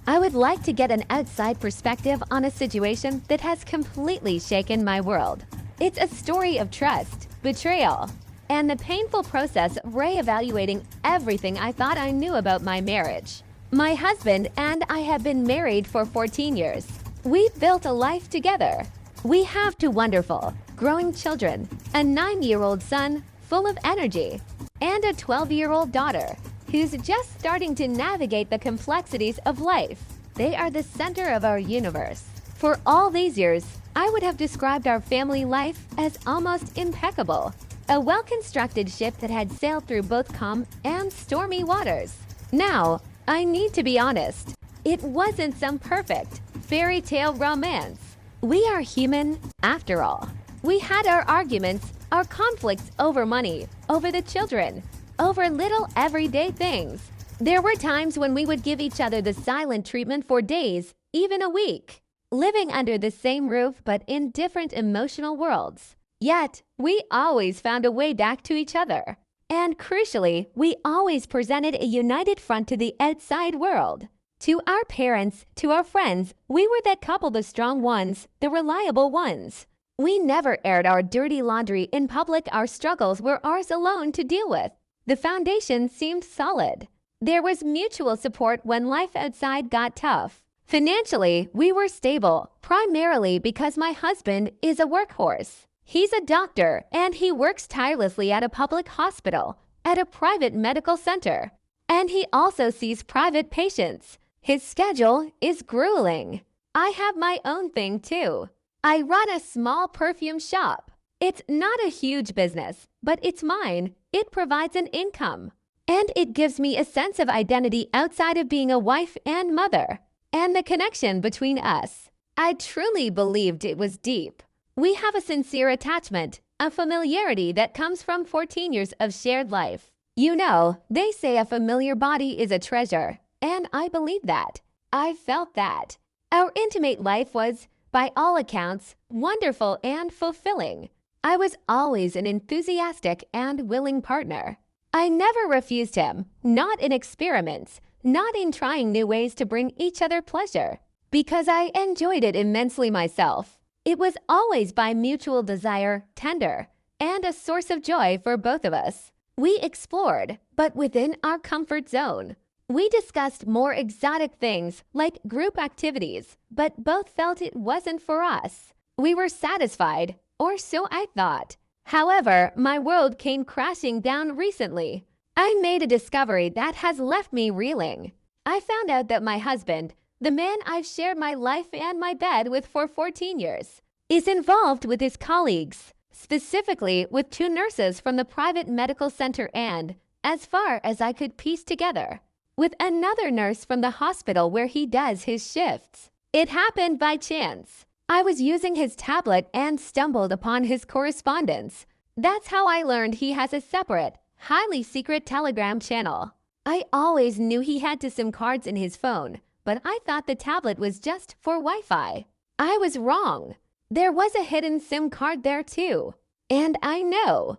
I would like to get an outside perspective on a situation that has completely shaken my world. It's a story of trust, betrayal, and the painful process of reevaluating everything I thought I knew about my marriage. My husband and I have been married for 14 years. We've built a life together. We have two wonderful, growing children, a 9-year-old son full of energy, and a 12-year-old daughter who's just starting to navigate the complexities of life. They are the center of our universe. For all these years, I would have described our family life as almost impeccable. A well-constructed ship that had sailed through both calm and stormy waters. Now, I need to be honest. It wasn't some perfect fairy tale romance. We are human, after all. We had our arguments, our conflicts over money, over the children, over little everyday things. There were times when we would give each other the silent treatment for days, even a week, living under the same roof but in different emotional worlds. Yet, we always found a way back to each other. And crucially, we always presented a united front to the outside world. To our parents, to our friends, we were that couple, the strong ones, the reliable ones. We never aired our dirty laundry in public. Our struggles were ours alone to deal with. The foundation seemed solid. There was mutual support when life outside got tough. Financially, we were stable, primarily because my husband is a workhorse. He's a doctor, and he works tirelessly at a public hospital, at a private medical center. And he also sees private patients. His schedule is grueling. I have my own thing too. I run a small perfume shop. It's not a huge business, but it's mine. It provides an income. And it gives me a sense of identity outside of being a wife and mother. And the connection between us. I truly believed it was deep. We have a sincere attachment, a familiarity that comes from 14 years of shared life. You know, they say a familiar body is a treasure. And I believe that. I felt that. Our intimate life was, by all accounts, wonderful and fulfilling. I was always an enthusiastic and willing partner. I never refused him, not in experiments, not in trying new ways to bring each other pleasure, because I enjoyed it immensely myself. It was always by mutual desire, tender, and a source of joy for both of us. We explored, but within our comfort zone. We discussed more exotic things like group activities, but both felt it wasn't for us. We were satisfied, or so I thought. However, my world came crashing down recently. I made a discovery that has left me reeling. I found out that my husband, the man I've shared my life and my bed with for 14 years, is involved with his colleagues, specifically with 2 nurses from the private medical center and, as far as I could piece together, with another nurse from the hospital where he does his shifts. It happened by chance. I was using his tablet and stumbled upon his correspondence. That's how I learned he has a separate, highly secret Telegram channel. I always knew he had SIM cards in his phone, but I thought the tablet was just for Wi-Fi. I was wrong. There was a hidden SIM card there too. And I know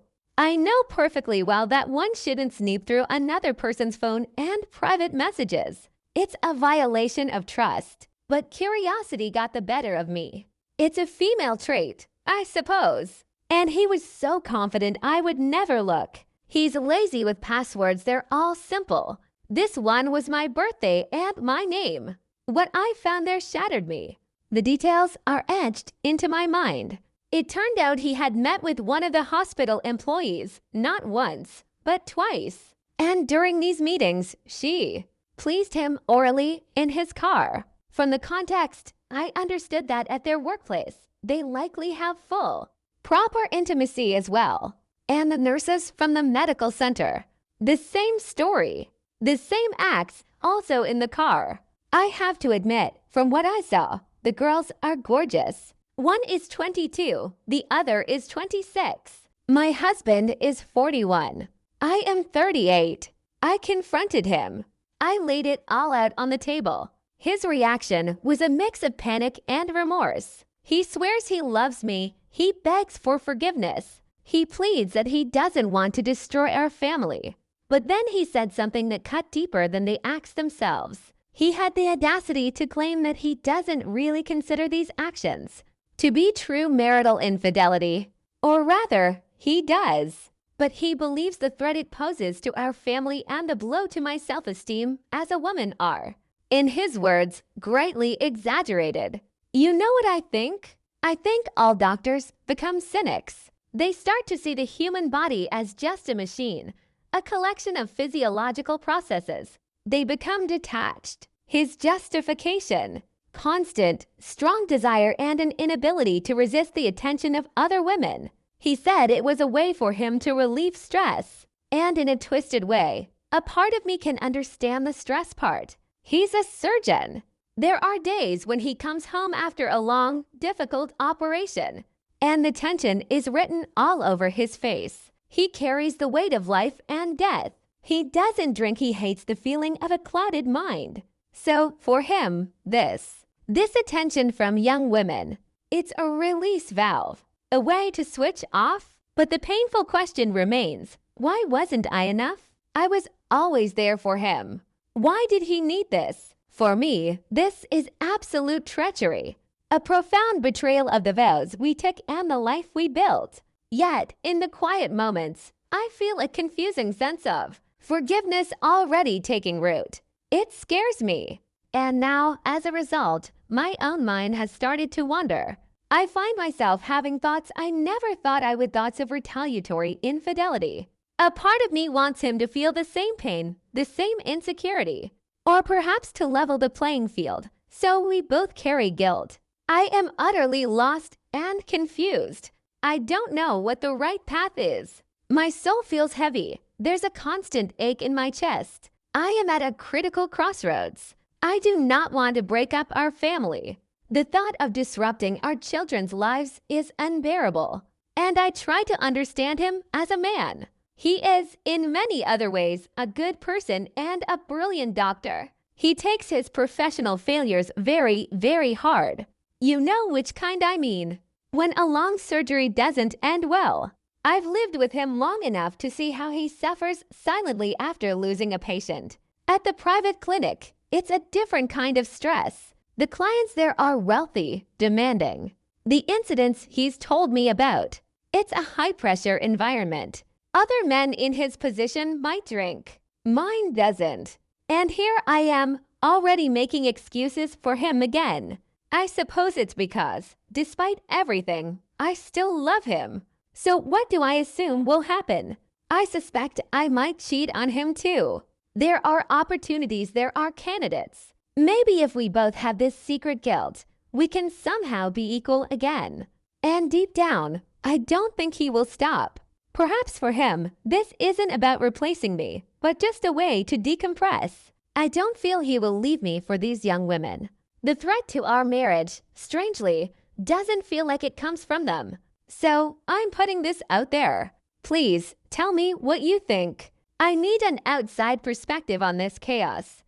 perfectly well that one shouldn't snoop through another person's phone and private messages. It's a violation of trust. But curiosity got the better of me. It's a female trait, I suppose. And he was so confident I would never look. He's lazy with passwords, they're all simple. This one was my birthday and my name. What I found there shattered me. The details are etched into my mind. It turned out he had met with one of the hospital employees, not once, but twice. And during these meetings, she pleased him orally in his car. From the context, I understood that at their workplace, they likely have full, proper intimacy as well. And the nurses from the medical center, the same story, the same acts also in the car. I have to admit, from what I saw, the girls are gorgeous. One is 22, the other is 26. My husband is 41. I am 38. I confronted him. I laid it all out on the table. His reaction was a mix of panic and remorse. He swears he loves me. He begs for forgiveness. He pleads that he doesn't want to destroy our family. But then he said something that cut deeper than the acts themselves. He had the audacity to claim that he doesn't really consider these actions to be true marital infidelity. Or rather, he does. But he believes the threat it poses to our family and the blow to my self-esteem as a woman are, in his words, greatly exaggerated. You know what I think? I think all doctors become cynics. They start to see the human body as just a machine, a collection of physiological processes. They become detached. His justification: constant, strong desire and an inability to resist the attention of other women. He said it was a way for him to relieve stress. And in a twisted way, a part of me can understand the stress part. He's a surgeon. There are days when he comes home after a long, difficult operation, and the tension is written all over his face. He carries the weight of life and death. He doesn't drink. He hates the feeling of a clouded mind. So for him, this attention from young women, it's a release valve, a way to switch off. But the painful question remains, why wasn't I enough? I was always there for him. Why did he need this? For me, this is absolute treachery, a profound betrayal of the vows we took and the life we built. Yet, in the quiet moments, I feel a confusing sense of forgiveness already taking root. It scares me. And now, as a result, my own mind has started to wander. I find myself having thoughts I never thought I would, thoughts of retaliatory infidelity. A part of me wants him to feel the same pain, the same insecurity, or perhaps to level the playing field, so we both carry guilt. I am utterly lost and confused. I don't know what the right path is. My soul feels heavy. There's a constant ache in my chest. I am at a critical crossroads. I do not want to break up our family. The thought of disrupting our children's lives is unbearable. And I try to understand him as a man. He is, in many other ways, a good person and a brilliant doctor. He takes his professional failures very, very hard. You know which kind I mean. When a long surgery doesn't end well. I've lived with him long enough to see how he suffers silently after losing a patient. At the private clinic, it's a different kind of stress. The clients there are wealthy, demanding. The incidents he's told me about, it's a high-pressure environment. Other men in his position might drink. Mine doesn't. And here I am, already making excuses for him again. I suppose it's because, despite everything, I still love him. So what do I assume will happen? I suspect I might cheat on him too. There are opportunities, there are candidates. Maybe if we both have this secret guilt, we can somehow be equal again. And deep down, I don't think he will stop. Perhaps for him, this isn't about replacing me, but just a way to decompress. I don't feel he will leave me for these young women. The threat to our marriage, strangely, doesn't feel like it comes from them. So I'm putting this out there. Please tell me what you think. I need an outside perspective on this chaos.